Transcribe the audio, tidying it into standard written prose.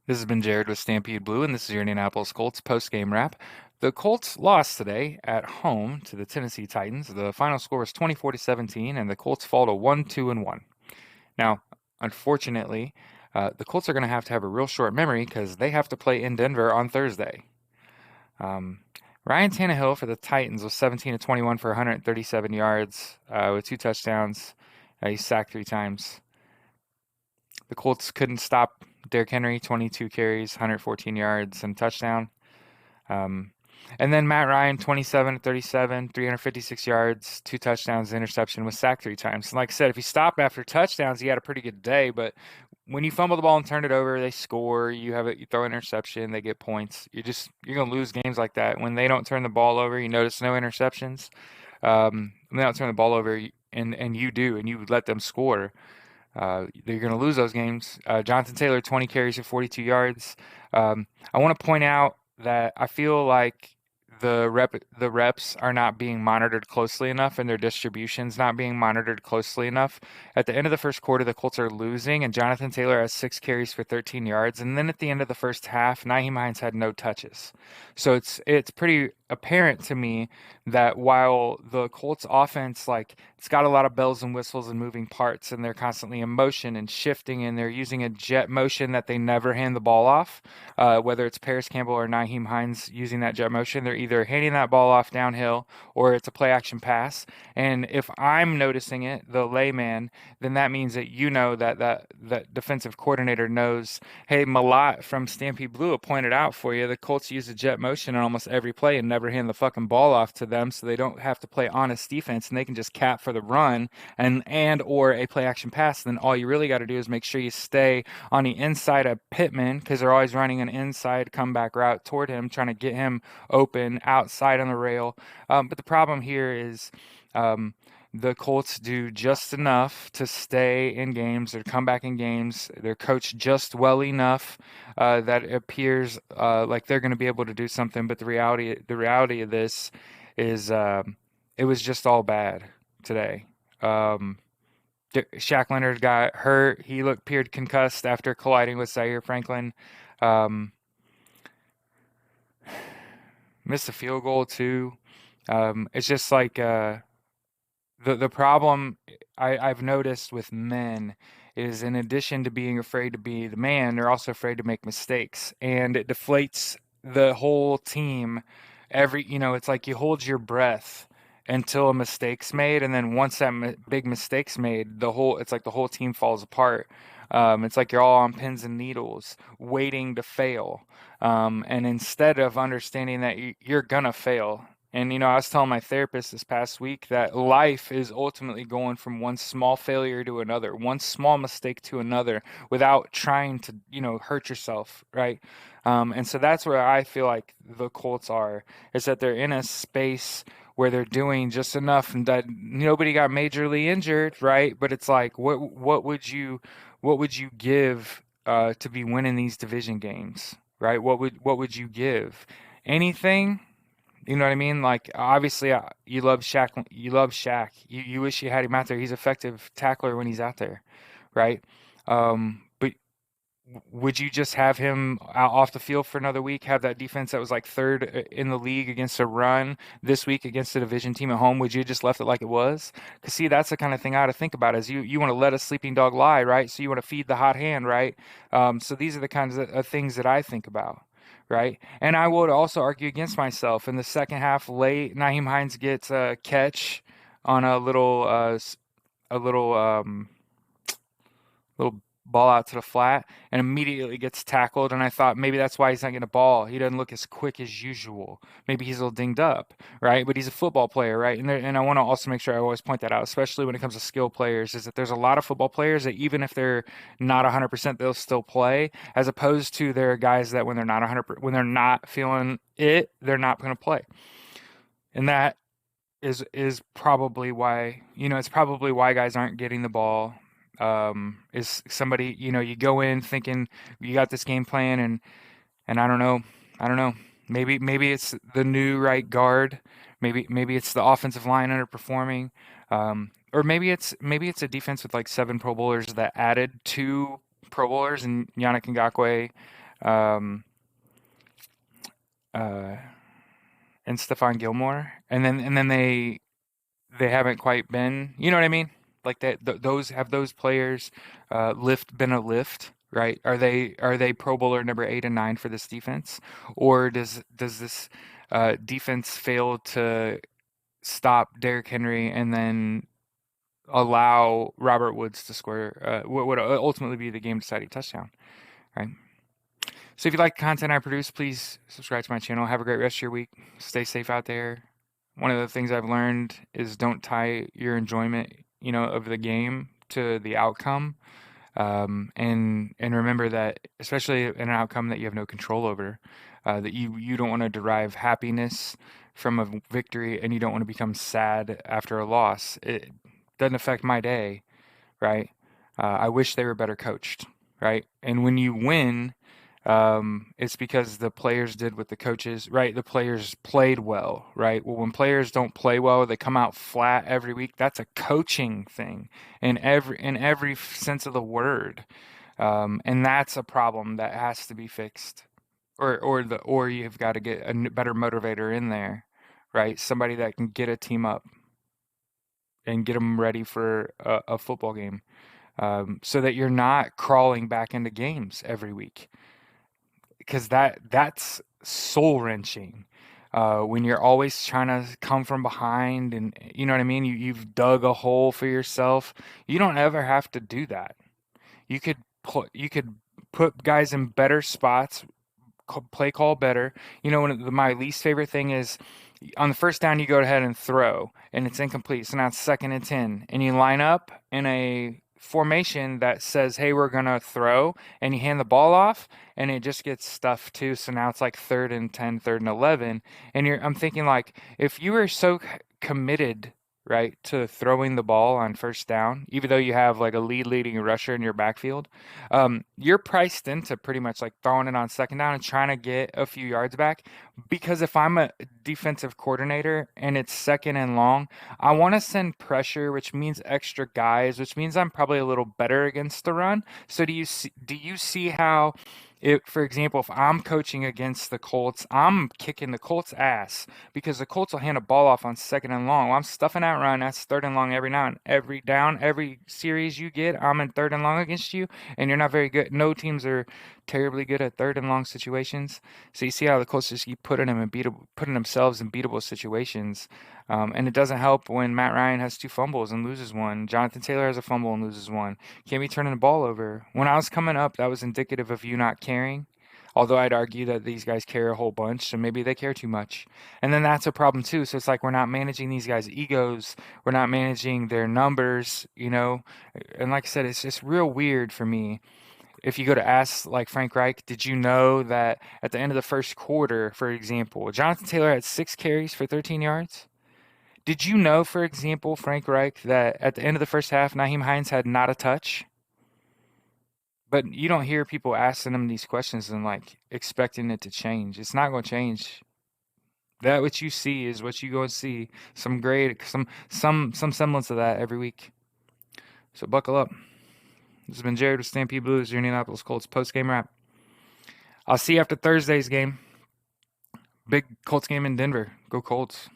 This has been Jared with Stampede Blue, and this is your Indianapolis Colts post-game wrap. The Colts lost today at home to the Tennessee Titans. The final score was 24 to 17, and the Colts fall to 1-2-1. Now, unfortunately, the Colts are going to have a real short memory because they have to play in Denver on Thursday. Um, Ryan Tannehill for the Titans was 17 to 21 for 137 yards with two touchdowns. He sacked three times. The Colts couldn't stop Derrick Henry, 22 carries, 114 yards, and touchdown. Um, and then Matt Ryan, 27 to 37, 356 yards, two touchdowns, interception, was sacked three times. And like I said, if he stopped after touchdowns, he had a pretty good day. But when you fumble the ball and turn it over, they score. You throw an interception, they get points. You're gonna lose games like that when they don't turn the ball over. You notice no interceptions. When they don't turn the ball over, and you do, and you let them score. They're going to lose those games. Jonathan Taylor, 20 carries for 42 yards. I want to point out that I feel like the reps are not being monitored closely enough, and their distribution's not being monitored closely enough. At the end of the first quarter, the Colts are losing, and Jonathan Taylor has six carries for 13 yards. And then at the end of the first half, Nyheim Hines had no touches. So it's pretty apparent to me that while the Colts offense, like, it's got a lot of bells and whistles and moving parts, and they're constantly in motion and shifting, and they're using a jet motion that they never hand the ball off. Whether it's Paris Campbell or Nyheim Hines using that jet motion, they're either handing that ball off downhill or it's a play action pass. And if I'm noticing it, the layman, then that means that that defensive coordinator knows, hey, Malat from Stampede Blue pointed out for you, the Colts use a jet motion on almost every play and never hand the fucking ball off to them, so they don't have to play honest defense and they can just cap for the run and or a play action pass. Then all you really got to do is make sure you stay on the inside of Pittman because they're always running an inside comeback route toward him, trying to get him open outside on the rail. But the problem here is um, the Colts do just enough to stay in games or come back in games. They're coached just well enough that it appears like they're going to be able to do something. But the reality of this is it was just all bad today. Um, Shaq Leonard got hurt. He appeared concussed after colliding with Zaire Franklin. Um, Missed a field goal too. It's just like the problem I've noticed with men is, in addition to being afraid to be the man, they're also afraid to make mistakes, and it deflates the whole team. It's like you hold your breath until a mistake's made, and then once that big mistake's made, it's like the whole team falls apart. It's like you're all on pins and needles, waiting to fail. And instead of understanding that you're gonna fail, and I was telling my therapist this past week that life is ultimately going from one small failure to another, one small mistake to another, without trying to, hurt yourself, right? And so that's where I feel like the Colts are, is that they're in a space where they're doing just enough and that nobody got majorly injured, right? But it's like, what would you give to be winning these division games, right? What would you give? Anything? You know what I mean? Like, obviously, you love Shaq. You love Shaq. You wish you had him out there. He's an effective tackler when he's out there, right? But would you just have him out off the field for another week? Have that defense that was like third in the league against a run this week against a division team at home? Would you just left it like it was? Because see, that's the kind of thing I ought to think about. Is you want to let a sleeping dog lie, right? So you want to feed the hot hand, right? So these are the kinds of things that I think about. Right. And I would also argue against myself. In the second half, late, Naheem Hines gets a catch on a little ball out to the flat and immediately gets tackled. And I thought maybe that's why he's not getting a ball. He doesn't look as quick as usual. Maybe he's a little dinged up, right? But he's a football player, right? And I want to also make sure I always point that out, especially when it comes to skill players, is that there's a lot of football players that even if they're not 100%, they'll still play, as opposed to there are guys that when they're not 100%, when they're not feeling it, they're not going to play. And that is probably why, it's probably why guys aren't getting the ball. Is somebody, you go in thinking you got this game plan, and I don't know. Maybe it's the new right guard. Maybe it's the offensive line underperforming. Or maybe it's a defense with like seven Pro Bowlers that added two Pro Bowlers and Yannick Ngakoue. um, uh, and Stephon Gilmore, and then they haven't quite been. You know what I mean? Like that. Those players been a lift, right? Are they Pro Bowler number 8 and 9 for this defense, or does this defense fail to stop Derrick Henry and then allow Robert Woods to score what would ultimately be the game deciding touchdown, right? So if you like the content I produce, please subscribe to my channel. Have a great rest of your week. Stay safe out there. One of the things I've learned is don't tie your enjoyment, of the game to the outcome. And remember that, especially in an outcome that you have no control over, that you don't want to derive happiness from a victory, and you don't want to become sad after a loss. It doesn't affect my day, right? I wish they were better coached, right? And when you win, it's because the players did what the coaches, right? The players played well, right? Well, when players don't play well, they come out flat every week. That's a coaching thing in every sense of the word, and that's a problem that has to be fixed, or you've got to get a better motivator in there, right? Somebody that can get a team up and get them ready for a football game, so that you're not crawling back into games every week, because that's soul wrenching. When you're always trying to come from behind, and you know what I mean, you've dug a hole for yourself. You don't ever have to do that. You could put guys in better spots, play call better. My least favorite thing is on the first down, you go ahead and throw, and it's incomplete. So now it's 2nd and 10, and you line up in a formation that says, "Hey, we're gonna throw," and you hand the ball off, and it just gets stuffed too. So now it's like 3rd and 10, 3rd and 11, and I'm thinking, like, if you were so committed, right, to throwing the ball on first down, even though you have like a leading rusher in your backfield, you're priced into pretty much like throwing it on 2nd down and trying to get a few yards back. Because if I'm a defensive coordinator and it's 2nd and long, I want to send pressure, which means extra guys, which means I'm probably a little better against the run. So do you see how, if, for example, if I'm coaching against the Colts, I'm kicking the Colts' ass because the Colts will hand a ball off on 2nd and long. Well, I'm stuffing that run. That's 3rd and long every now and every down, every series you get. I'm in 3rd and long against you, and you're not very good. No teams are terribly good at 3rd and long situations. So you see how the Colts just keep putting themselves in beatable situations, and it doesn't help when Matt Ryan has 2 fumbles and loses one. Jonathan Taylor has a fumble and loses one. Can't be turning the ball over. When I was coming up, that was indicative of you not caring. Although I'd argue that these guys care a whole bunch, so maybe they care too much. And then that's a problem too. So it's like we're not managing these guys' egos. We're not managing their numbers, And like I said, it's just real weird for me. If you go to ask like Frank Reich, did you know that at the end of the first quarter, for example, Jonathan Taylor had 6 carries for 13 yards? Did you know, for example, Frank Reich, that at the end of the first half, Naheem Hines had not a touch? But you don't hear people asking him these questions and like expecting it to change. It's not going to change. That what you see is what you go and see. Some semblance of that every week. So buckle up. This has been Jared with Stampede Blues, your Indianapolis Colts post game wrap. I'll see you after Thursday's game. Big Colts game in Denver. Go Colts.